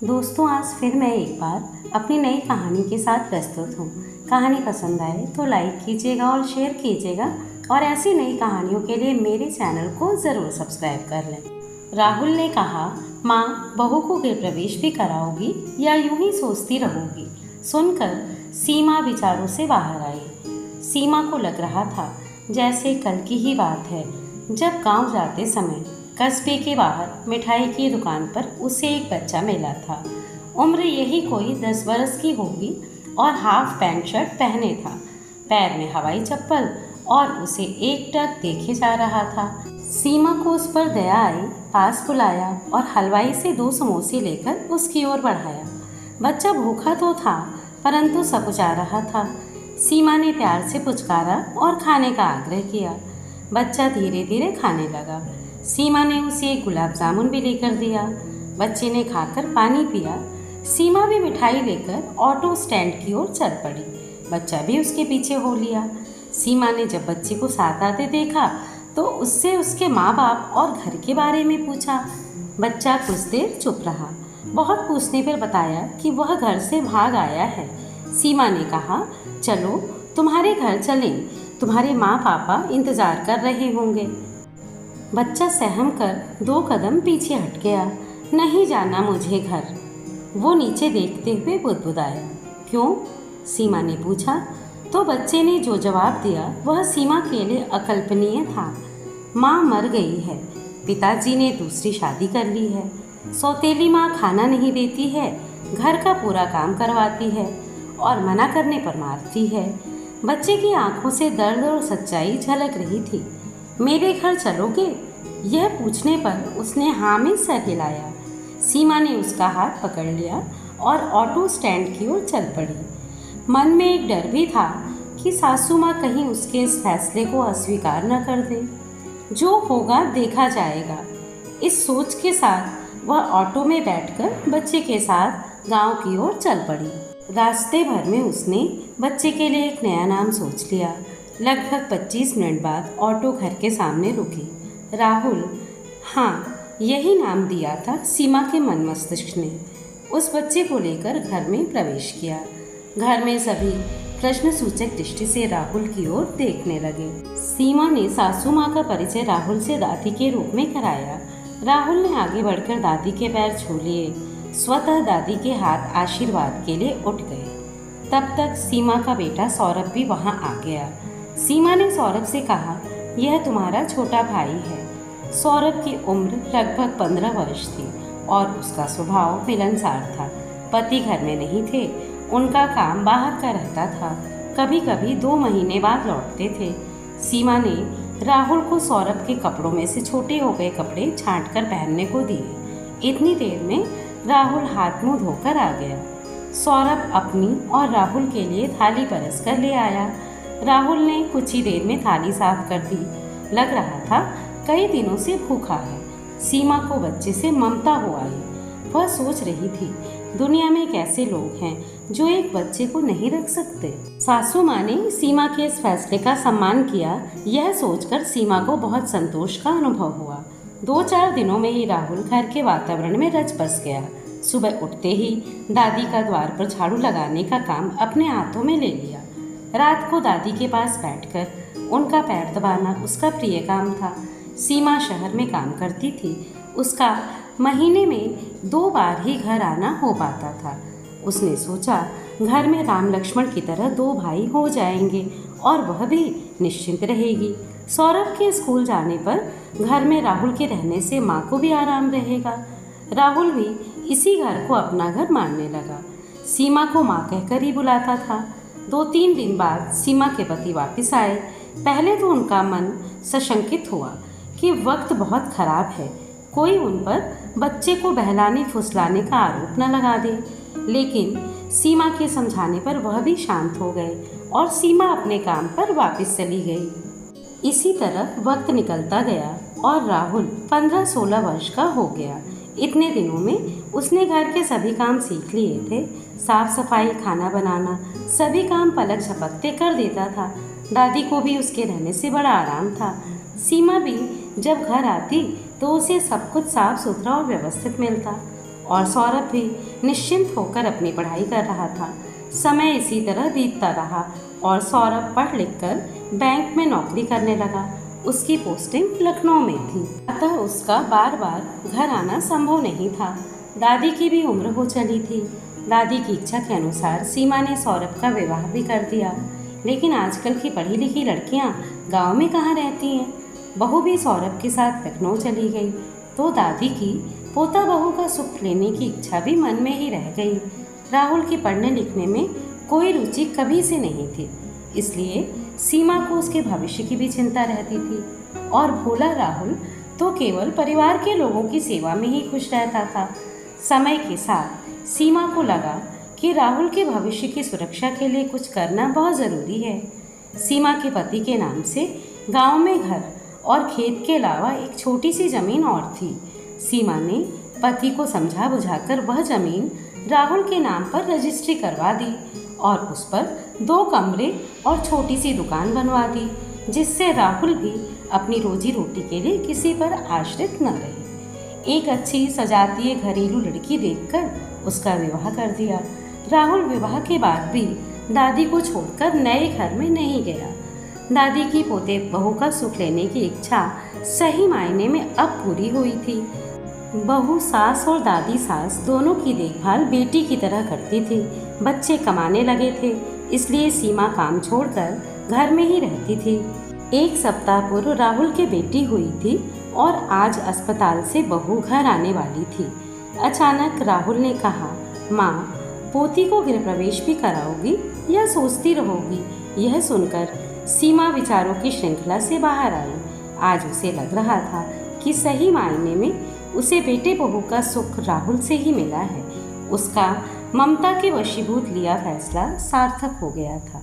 दोस्तों, आज फिर मैं एक बार अपनी नई कहानी के साथ प्रस्तुत हूँ। कहानी पसंद आए तो लाइक कीजिएगा और शेयर कीजिएगा और ऐसी नई कहानियों के लिए मेरे चैनल को ज़रूर सब्सक्राइब कर लें। राहुल ने कहा, माँ, बहू को गृह प्रवेश भी कराओगी या यूं ही सोचती रहोगी? सुनकर सीमा विचारों से बाहर आई। सीमा को लग रहा था जैसे कल की ही बात है, जब गांव जाते समय कस्बे के बाहर मिठाई की दुकान पर उसे एक बच्चा मिला था। उम्र यही कोई 10 बरस की होगी और हाफ पैंट शर्ट पहने था, पैर में हवाई चप्पल, और उसे एकटक देखे जा रहा था। सीमा को उस पर दया आई, पास बुलाया और हलवाई से 2 समोसे लेकर उसकी ओर बढ़ाया। बच्चा भूखा तो था परंतु सकुचा रहा था। सीमा ने प्यार से पुचकारा और खाने का आग्रह किया। बच्चा धीरे धीरे खाने लगा। सीमा ने उसे एक गुलाब जामुन भी लेकर दिया। बच्चे ने खाकर पानी पिया। सीमा भी मिठाई लेकर ऑटो स्टैंड की ओर चल पड़ी। बच्चा भी उसके पीछे हो लिया। सीमा ने जब बच्चे को साथ आते देखा तो उससे उसके माँ बाप और घर के बारे में पूछा। बच्चा कुछ देर चुप रहा। बहुत पूछने पर बताया कि वह घर से भाग आया है। सीमा ने कहा, चलो तुम्हारे घर चलें, तुम्हारे माँ पापा इंतज़ार कर रहे होंगे। बच्चा सहम कर 2 कदम पीछे हट गया। नहीं जाना मुझे घर, वो नीचे देखते हुए बुदबुदाया। क्यों? सीमा ने पूछा। तो बच्चे ने जो जवाब दिया वह सीमा के लिए अकल्पनीय था। माँ मर गई है, पिताजी ने दूसरी शादी कर ली है, सौतेली माँ खाना नहीं देती है, घर का पूरा काम करवाती है और मना करने पर मारती है। बच्चे की आंखों से दर्द और सच्चाई झलक रही थी। मेरे घर चलोगे? यह पूछने पर उसने हाँ में सर हिलाया। सीमा ने उसका हाथ पकड़ लिया और ऑटो स्टैंड की ओर चल पड़ी। मन में एक डर भी था कि सासू माँ कहीं उसके इस फैसले को अस्वीकार न कर दे। जो होगा देखा जाएगा, इस सोच के साथ वह ऑटो में बैठकर बच्चे के साथ गांव की ओर चल पड़ी। रास्ते भर में उसने बच्चे के लिए एक नया नाम सोच लिया। लगभग 25 मिनट बाद ऑटो घर के सामने रुकी। राहुल, हाँ, यही नाम दिया था सीमा के मन मस्तिष्क ने। उस बच्चे को लेकर घर में प्रवेश किया। घर में सभी प्रश्नसूचक दृष्टि से राहुल की ओर देखने लगे। सीमा ने सासू माँ का परिचय राहुल से दादी के रूप में कराया। राहुल ने आगे बढ़कर दादी के पैर छू लिए। स्वतः दादी के हाथ आशीर्वाद के लिए उठ गए। तब तक सीमा का बेटा सौरभ भी वहाँ आ गया। सीमा ने सौरभ से कहा, यह तुम्हारा छोटा भाई है। सौरभ की उम्र लगभग 15 वर्ष थी और उसका स्वभाव मिलनसार था। पति घर में नहीं थे, उनका काम बाहर का रहता था। कभी कभी 2 महीने बाद लौटते थे। सीमा ने राहुल को सौरभ के कपड़ों में से छोटे हो गए कपड़े छांट कर पहनने को दिए। इतनी देर में राहुल हाथ मुंह धोकर आ गया। सौरभ अपनी और राहुल के लिए थाली परस कर ले आया। राहुल ने कुछ ही देर में थाली साफ कर दी। लग रहा था कई दिनों से भूखा है। सीमा को बच्चे से ममता हो आई। वह सोच रही थी, दुनिया में कैसे लोग हैं जो एक बच्चे को नहीं रख सकते। सासू माँ ने सीमा के इस फैसले का सम्मान किया। यह सोचकर सीमा को बहुत संतोष का अनुभव हुआ। 2-4 दिनों में ही राहुल घर के वातावरण में रच बस गया। सुबह उठते ही दादी का द्वार पर झाड़ू लगाने का काम अपने हाथों में ले लिया। रात को दादी के पास बैठकर उनका पैर दबाना उसका प्रिय काम था। सीमा शहर में काम करती थी। उसका महीने में 2 बार ही घर आना हो पाता था। उसने सोचा, घर में राम लक्ष्मण की तरह 2 भाई हो जाएंगे और वह भी निश्चिंत रहेगी। सौरभ के स्कूल जाने पर घर में राहुल के रहने से माँ को भी आराम रहेगा। राहुल भी इसी घर को अपना घर मानने लगा। सीमा को माँ कहकर ही बुलाता था। 2-3 दिन बाद सीमा के पति वापस आए। पहले तो उनका मन सशंकित हुआ कि वक्त बहुत खराब है, कोई उन पर बच्चे को बहलाने फुसलाने का आरोप न लगा दे। लेकिन सीमा के समझाने पर वह भी शांत हो गए और सीमा अपने काम पर वापस चली गई। इसी तरह वक्त निकलता गया और राहुल 15-16 वर्ष का हो गया। इतने दिनों में उसने घर के सभी काम सीख लिए थे। साफ सफाई, खाना बनाना, सभी काम पलक झपकते कर देता था। दादी को भी उसके रहने से बड़ा आराम था। सीमा भी जब घर आती तो उसे सब कुछ साफ सुथरा और व्यवस्थित मिलता। और सौरभ भी निश्चिंत होकर अपनी पढ़ाई कर रहा था। समय इसी तरह बीतता रहा और सौरभ पढ़ लिख कर बैंक में नौकरी करने लगा। उसकी पोस्टिंग लखनऊ में थी, अतः उसका बार बार घर आना संभव नहीं था। दादी की भी उम्र हो चली थी। दादी की इच्छा के अनुसार सीमा ने सौरभ का विवाह भी कर दिया। लेकिन आजकल की पढ़ी लिखी लड़कियां गांव में कहाँ रहती हैं। बहू भी सौरभ के साथ लखनऊ चली गई तो दादी की पोता बहू का सुख लेने की इच्छा भी मन में ही रह गई। राहुल की पढ़ने लिखने में कोई रुचि कभी से नहीं थी, इसलिए सीमा को उसके भविष्य की भी चिंता रहती थी। और भोला राहुल तो केवल परिवार के लोगों की सेवा में ही खुश रहता था। समय के साथ सीमा को लगा कि राहुल के भविष्य की सुरक्षा के लिए कुछ करना बहुत ज़रूरी है। सीमा के पति के नाम से गांव में घर और खेत के अलावा एक छोटी सी ज़मीन और थी। सीमा ने पति को समझा बुझाकर वह ज़मीन राहुल के नाम पर रजिस्ट्री करवा दी और उस पर 2 कमरे और छोटी सी दुकान बनवा दी, जिससे राहुल भी अपनी रोजी रोटी के लिए किसी पर आश्रित न रहे। एक अच्छी सजातीय घरेलू लड़की देखकर उसका विवाह कर दिया। राहुल विवाह के बाद भी दादी को छोड़कर नए घर में नहीं गया। दादी की पोते बहू का सुख लेने की इच्छा सही मायने में अब पूरी हुई थी। बहू सास और दादी सास दोनों की देखभाल बेटी की तरह करती थी। बच्चे कमाने लगे थे, इसलिए सीमा काम छोड़कर घर में ही रहती थी। 1 सप्ताह पूर्व राहुल की बेटी हुई थी और आज अस्पताल से बहू घर आने वाली थी। अचानक राहुल ने कहा, माँ, पोती को गृह प्रवेश भी कराओगी या सोचती रहोगी? यह सुनकर सीमा विचारों की श्रृंखला से बाहर आई। आज उसे लग रहा था कि सही मायने में उसे बेटे बहू का सुख राहुल से ही मिला है। उसका ममता के वशीभूत लिया फैसला सार्थक हो गया था।